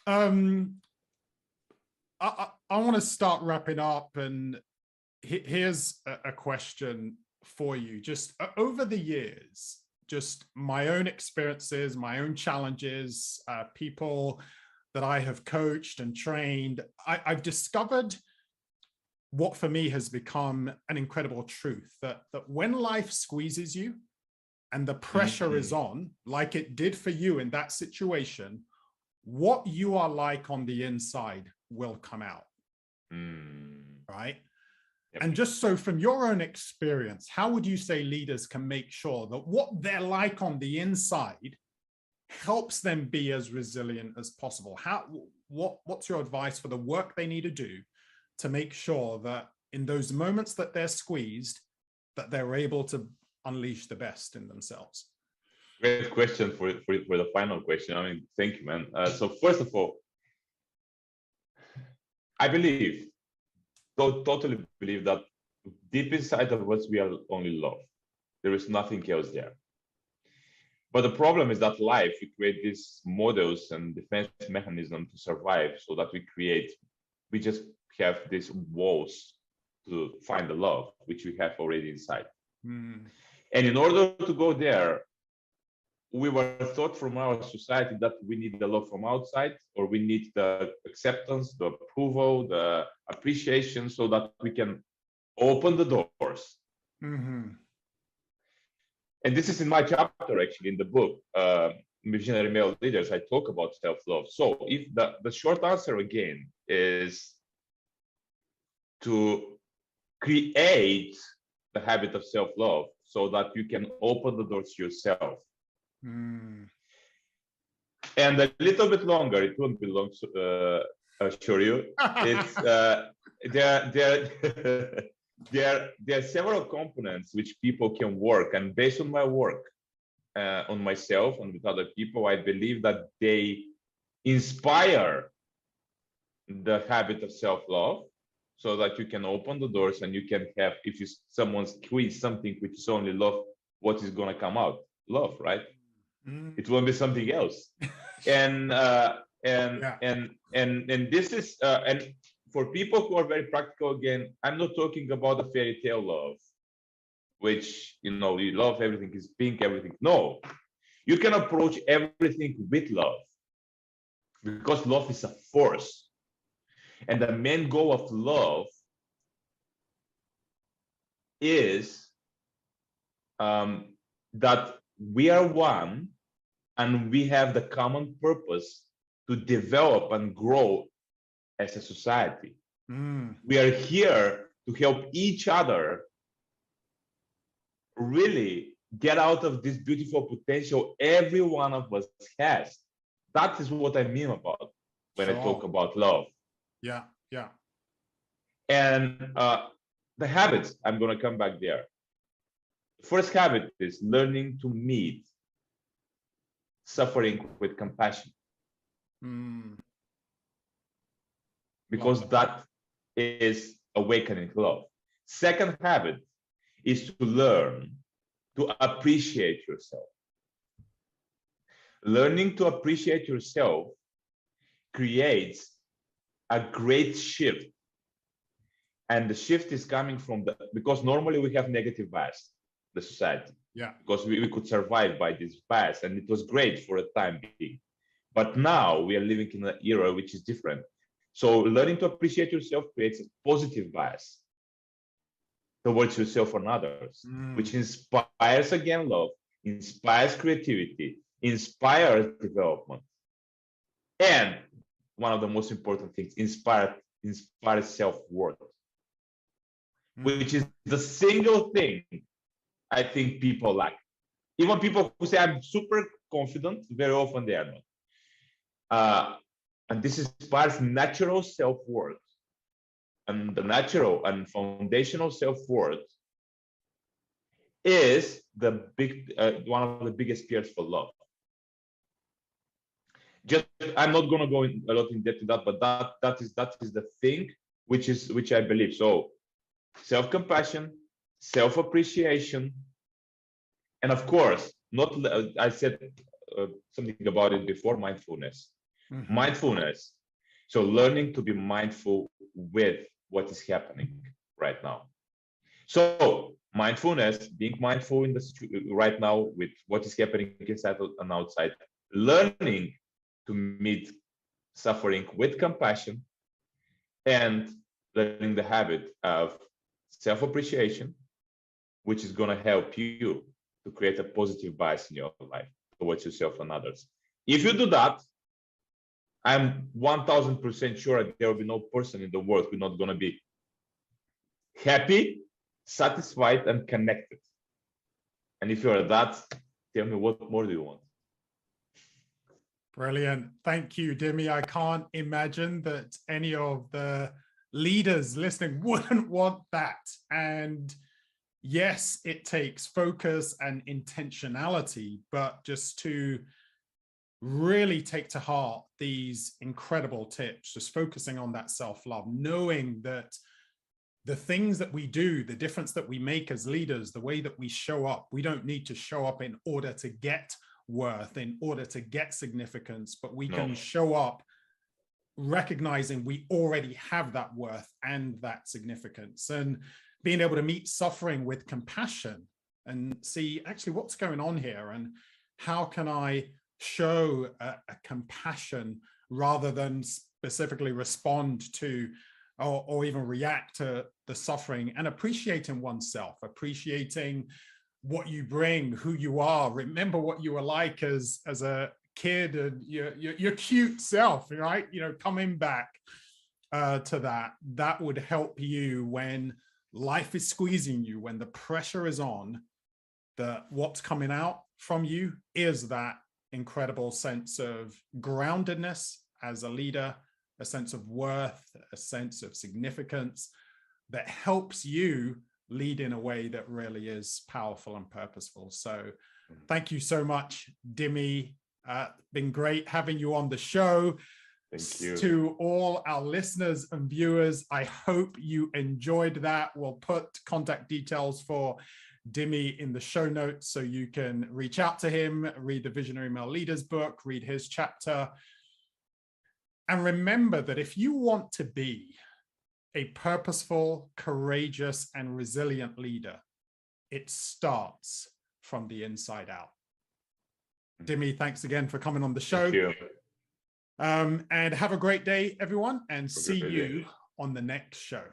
Um, I want to start wrapping up, and here's a question for you. Just over the years, just my own experiences, my own challenges, people that I have coached and trained, I've discovered what for me has become an incredible truth, that when life squeezes you and the pressure is on, like it did for you in that situation, what you are like on the inside will come out. Right? Yep. And just so from your own experience, how would you say leaders can make sure that what they're like on the inside helps them be as resilient as possible? What's your advice for the work they need to do to make sure that in those moments that they're squeezed, that they're able to unleash the best in themselves? Great question for the final question. I mean, thank you, man. So first of all, I believe, totally believe that deep inside of us, we are only love. There is nothing else there. But the problem is that life, we create these models and defense mechanisms to survive, so that we just have these walls to find the love, which we have already inside. And in order to go there, we were taught from our society that we need the love from outside, or we need the acceptance, the approval, the appreciation, so that we can open the doors. And this is in my chapter, actually, in the book, Visionary Male Leaders. I talk about self-love. So if the short answer again is to create the habit of self-love so that you can open the doors to yourself. And a little bit longer, it won't be long, I'll show you. It's there are several components which people can work, and based on my work on myself and with other people, I believe that they inspire the habit of self-love, so that you can open the doors and you can have, if someone squeeze something which is only love, what is going to come out? Love, right? It won't be something else. And this is and for people who are very practical, again, I'm not talking about the fairy tale love, which, you love, everything is pink, everything. No, you can approach everything with love, because love is a force. And the main goal of love is that we are one, and we have the common purpose to develop and grow as a society. We are here to help each other really get out of this beautiful potential every one of us has. That is what I mean about when I talk about love. Yeah. And the habits, I'm going to come back there. First habit is learning to meet suffering with compassion. Because that is awakening love. Second habit is to learn to appreciate yourself. Learning to appreciate yourself creates a great shift. And the shift is coming from because normally we have negative bias, the society. Yeah. Because we could survive by this bias, and it was great for a time being. But now we are living in an era which is different. So learning to appreciate yourself creates a positive bias towards yourself and others, which inspires, again, love, inspires creativity, inspires development. And one of the most important things, inspires self-worth, which is the single thing I think people lack. Even people who say I'm super confident, very often they are not. And this inspires natural self-worth. And the natural and foundational self-worth is the one of the biggest pillars for love. I'm not going to go a lot in depth in that, but that is the thing which I believe. So self-compassion, self-appreciation, and of course, I said something about it before, mindfulness. Mindfulness. So learning to be mindful with what is happening right now. So mindfulness, being mindful in the right now with what is happening inside and outside, learning to meet suffering with compassion, and learning the habit of self-appreciation, which is going to help you to create a positive bias in your life towards yourself and others. If you do that, I'm 1000% sure there will be no person in the world who's not going to be happy, satisfied, and connected. And if you're that, tell me, what more do you want? Brilliant. Thank you, Dimi. I can't imagine that any of the leaders listening wouldn't want that. And yes, it takes focus and intentionality, but just to really take to heart these incredible tips, just focusing on that self-love, knowing that the things that we do, the difference that we make as leaders, the way that we show up, we don't need to show up in order to get worth, in order to get significance, but we can show up recognizing we already have that worth and that significance, and being able to meet suffering with compassion and see actually what's going on here and how can I show a compassion rather than specifically respond to or even react to the suffering, and appreciating oneself, appreciating what you bring, who you are. Remember what you were like as a kid and your cute self, right? You know, coming back to that would help you when life is squeezing you, when the pressure is on, that what's coming out from you is that incredible sense of groundedness as a leader, a sense of worth, a sense of significance that helps you lead in a way that really is powerful and purposeful. So thank you so much, Dimi. Been great having you on the show. Thank you. To all our listeners and viewers, I hope you enjoyed that. We'll put contact details for Dimi in the show notes so you can reach out to him, read the Visionary Male Leaders book, read his chapter. And remember that if you want to be a purposeful, courageous, and resilient leader, it starts from the inside out. Dimi, thanks again for coming on the show. Thank you. And have a great day, everyone, and see you on the next show.